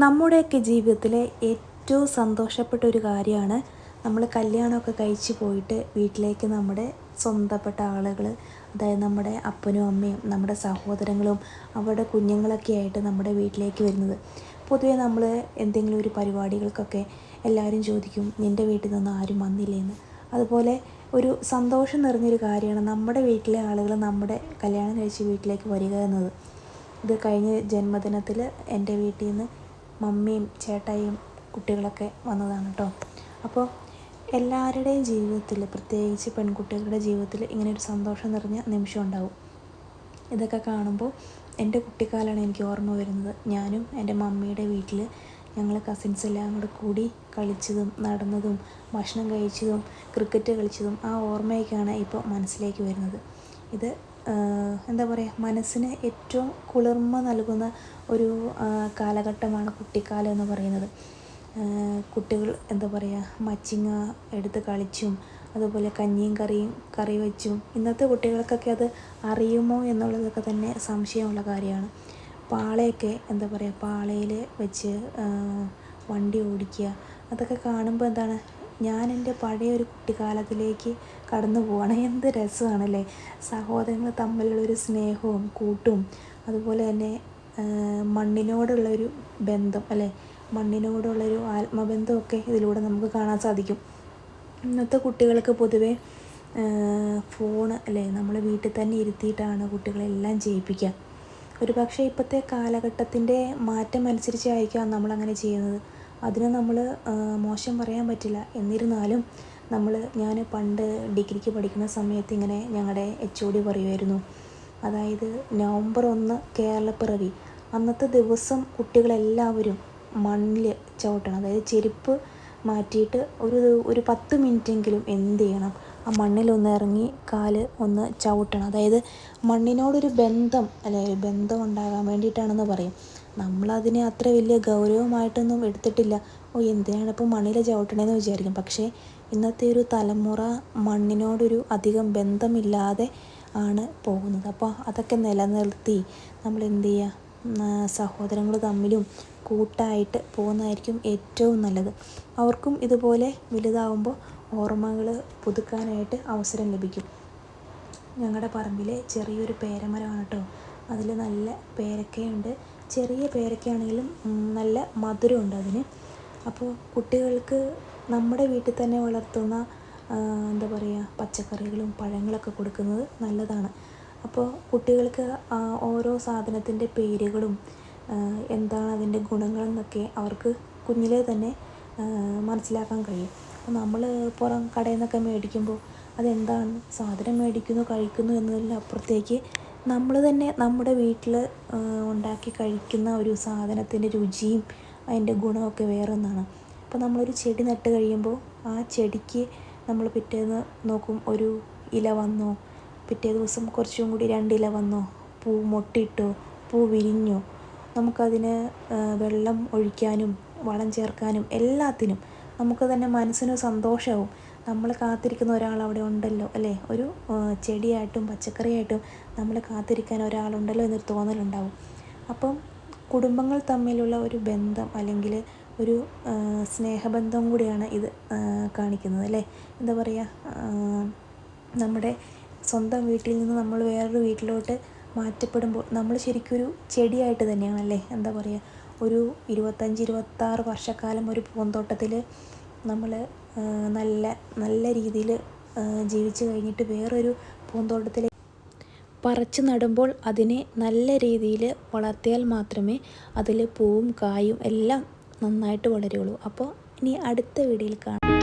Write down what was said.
നമ്മുടെയൊക്കെ ജീവിതത്തിലെ ഏറ്റവും സന്തോഷപ്പെട്ട ഒരു കാര്യമാണ് നമ്മൾ കല്യാണമൊക്കെ കഴിച്ച് പോയിട്ട് വീട്ടിലേക്ക് നമ്മുടെ സ്വന്തപ്പെട്ട ആളുകൾ, അതായത് നമ്മുടെ അപ്പനും അമ്മയും നമ്മുടെ സഹോദരങ്ങളും അവരുടെ കുഞ്ഞുങ്ങളൊക്കെ ആയിട്ട് നമ്മുടെ വീട്ടിലേക്ക് വരുന്നത്. പൊതുവെ നമ്മൾ എന്തെങ്കിലും ഒരു പരിപാടികൾക്കൊക്കെ എല്ലാവരും ചോദിക്കും, നിൻ്റെ വീട്ടിൽ നിന്ന് ആരും വന്നില്ലേന്ന്. അതുപോലെ ഒരു സന്തോഷം നിറഞ്ഞൊരു കാര്യമാണ് നമ്മുടെ വീട്ടിലെ ആളുകൾ നമ്മുടെ കല്യാണം കഴിച്ച് വീട്ടിലേക്ക് വരിക എന്നത്. ഇത് കഴിഞ്ഞ ജന്മദിനത്തിൽ എൻ്റെ വീട്ടിൽ നിന്ന് മമ്മിയും ചേട്ടായിയും കുട്ടികളൊക്കെ വന്നതാണ് കേട്ടോ. അപ്പോൾ എല്ലാവരുടെയും ജീവിതത്തിൽ, പ്രത്യേകിച്ച് പെൺകുട്ടികളുടെ ജീവിതത്തിൽ ഇങ്ങനെയൊരു സന്തോഷം നിറഞ്ഞ നിമിഷം ഉണ്ടാവും. ഇതൊക്കെ കാണുമ്പോൾ എൻ്റെ കുട്ടിക്കാലമാണ് എനിക്ക് ഓർമ്മ വരുന്നത്. ഞാനും എൻ്റെ മമ്മിയുടെ വീട്ടിൽ ഞങ്ങൾ കസിൻസ് എല്ലാം കൂടി കളിച്ചതും നടന്നതും ഭക്ഷണം കഴിച്ചതും ക്രിക്കറ്റ് കളിച്ചതും ആ ഓർമ്മയൊക്കെയാണ് ഇപ്പോൾ മനസ്സിലേക്ക് വരുന്നത്. ഇത് എന്താ പറയുക, മനസ്സിന് ഏറ്റവും കുളിർമ നൽകുന്ന ഒരു കാലഘട്ടമാണ് കുട്ടിക്കാലം എന്ന് പറയുന്നത്. കുട്ടികൾ എന്താ പറയുക, മച്ചിങ്ങ എടുത്ത് കളിച്ചും അതുപോലെ കഞ്ഞിയും കറി വെച്ചും. ഇന്നത്തെ കുട്ടികൾക്കൊക്കെ അത് അറിയുമോ എന്നുള്ളതൊക്കെ തന്നെ സംശയമുള്ള കാര്യമാണ്. പാളയൊക്കെ എന്താ പറയുക, പാളയിൽ വെച്ച് വണ്ടി ഓടിക്കുക, അതൊക്കെ കാണുമ്പോൾ എന്താണ്, ഞാൻ എൻ്റെ പഴയൊരു കുട്ടിക്കാലത്തിലേക്ക് കടന്നു പോവുകയാണ്. എന്ത് രസമാണല്ലേ, സഹോദരങ്ങൾ തമ്മിലുള്ളൊരു സ്നേഹവും കൂട്ടും, അതുപോലെ തന്നെ മണ്ണിനോടുള്ളൊരു ബന്ധം അല്ലേ, മണ്ണിനോടുള്ളൊരു ആത്മബന്ധമൊക്കെ ഇതിലൂടെ നമുക്ക് കാണാൻ സാധിക്കും. ഇന്നത്തെ കുട്ടികൾക്ക് പൊതുവേ ഫോൺ അല്ലേ, നമ്മൾ വീട്ടിൽ തന്നെ ഇരുത്തിയിട്ടാണ് കുട്ടികളെല്ലാം ചെയ്യിപ്പിക്കുക. ഒരു പക്ഷേ ഇപ്പോഴത്തെ കാലഘട്ടത്തിൻ്റെ മാറ്റം അനുസരിച്ചായിരിക്കാം നമ്മളങ്ങനെ ചെയ്യുന്നത്. അതിന് നമ്മൾ മോശം പറയാൻ പറ്റില്ല. എന്നിരുന്നാലും ഞാൻ പണ്ട് ഡിഗ്രിക്ക് പഠിക്കുന്ന സമയത്ത് ഇങ്ങനെ ഞങ്ങളുടെ HOD പറയുമായിരുന്നു, അതായത് November 1 കേരളപ്പിറവി, അന്നത്തെ ദിവസം കുട്ടികളെല്ലാവരും മണ്ണിൽ ചവിട്ടണം. അതായത് ചെരുപ്പ് മാറ്റിയിട്ട് ഒരു 10 മിനിറ്റെങ്കിലും എന്ത് ചെയ്യണം, ആ മണ്ണിലൊന്ന് ഇറങ്ങി കാല് ഒന്ന് ചവിട്ടണം. അതായത് മണ്ണിനോടൊരു ബന്ധം അല്ലെ, ഒരു ബന്ധം ഉണ്ടാകാൻ വേണ്ടിയിട്ടാണെന്ന് പറയും. നമ്മളതിനെ അത്ര വലിയ ഗൗരവമായിട്ടൊന്നും എടുത്തിട്ടില്ല. എന്തിനാണ് ഇപ്പോൾ മണ്ണിൽ ചവിട്ടണേന്ന് വിചാരിക്കും. പക്ഷേ ഇന്നത്തെ ഒരു തലമുറ മണ്ണിനോടൊരു അധികം ബന്ധമില്ലാതെ ആണ് പോകുന്നത്. അപ്പോൾ അതൊക്കെ നിലനിർത്തി നമ്മൾ എന്ത് ചെയ്യുക, സഹോദരങ്ങൾ തമ്മിലും കൂട്ടായിട്ട് പോകുന്നതായിരിക്കും ഏറ്റവും നല്ലത്. അവർക്കും ഇതുപോലെ വലുതാവുമ്പോൾ ഓർമ്മകൾ പുതുക്കാനായിട്ട് അവസരം ലഭിക്കും. ഞങ്ങളുടെ പറമ്പിലെ ചെറിയൊരു പേരമരമാണ് കേട്ടോ. അതിൽ നല്ല പേരക്കയുണ്ട്. ചെറിയ പേരക്കയാണെങ്കിലും നല്ല മധുരമുണ്ട് അതിന്. അപ്പോൾ കുട്ടികൾക്ക് നമ്മുടെ വീട്ടിൽ തന്നെ വളർത്തുന്ന എന്താ പറയുക, പച്ചക്കറികളും പഴങ്ങളൊക്കെ കൊടുക്കുന്നത് നല്ലതാണ്. അപ്പോൾ കുട്ടികൾക്ക് ഓരോ സാധനത്തിൻ്റെ പേരുകളും എന്താണ് അതിൻ്റെ ഗുണങ്ങളെന്നൊക്കെ അവർക്ക് കുഞ്ഞിലേ തന്നെ മനസ്സിലാക്കാൻ കഴിയും. അപ്പോൾ നമ്മൾ പുറം കടയിൽ നിന്നൊക്കെ മേടിക്കുമ്പോൾ അതെന്താണ് സാധനം മേടിക്കുന്നു കഴിക്കുന്നു എന്നതിലപ്പുറത്തേക്ക് നമ്മൾ തന്നെ നമ്മുടെ വീട്ടിൽ ഉണ്ടാക്കി കഴിക്കുന്ന ഒരു സാധനത്തിൻ്റെ രുചിയും അതിൻ്റെ ഗുണമൊക്കെ വേറൊന്നാണ്. അപ്പോൾ നമ്മളൊരു ചെടി നട്ട് കഴിയുമ്പോൾ ആ ചെടിക്ക് നമ്മൾ പിറ്റേന്ന് നോക്കും, ഒരു ഇല വന്നോ, പിറ്റേ ദിവസം കുറച്ചും കൂടി 2 ഇല വന്നോ, പൂ മൊട്ടിട്ടോ, പൂ വിരിഞ്ഞോ, നമുക്കതിന് വെള്ളം ഒഴിക്കാനും വളം ചേർക്കാനും എല്ലാത്തിനും നമുക്ക് തന്നെ മനസ്സിന് സന്തോഷമാവും. നമ്മൾ കാത്തിരിക്കുന്ന ഒരാൾ അവിടെ ഉണ്ടല്ലോ അല്ലേ, ഒരു ചെടിയായിട്ടും പച്ചക്കറിയായിട്ടും നമ്മൾ കാത്തിരിക്കാൻ ഒരാളുണ്ടല്ലോ എന്നൊരു തോന്നലുണ്ടാവും. അപ്പം കുടുംബങ്ങൾ തമ്മിലുള്ള ഒരു ബന്ധം അല്ലെങ്കിൽ ഒരു സ്നേഹബന്ധം കൂടിയാണ് ഇത് കാണിക്കുന്നത് അല്ലേ. എന്താ പറയുക, നമ്മുടെ സ്വന്തം വീട്ടിൽ നിന്ന് നമ്മൾ വേറൊരു വീട്ടിലോട്ട് മാറ്റപ്പെടുമ്പോൾ നമ്മൾ ശരിക്കൊരു ചെടിയായിട്ട് തന്നെയാണല്ലേ. എന്താ പറയുക, ഒരു 25-26 വർഷക്കാലം ഒരു പൂന്തോട്ടത്തിൽ നമ്മൾ നല്ല രീതിയിൽ ജീവിച്ച് കഴിഞ്ഞിട്ട് വേറൊരു പൂന്തോട്ടത്തിൽ പറിച്ചു നടുമ്പോൾ അതിനെ നല്ല രീതിയിൽ വളർത്തിയാൽ മാത്രമേ അതിൽ പൂവും കായും എല്ലാം നന്നായിട്ട് വളരുകയുള്ളൂ. അപ്പോൾ ഇനി അടുത്ത വീഡിയോയിൽ കാണാം.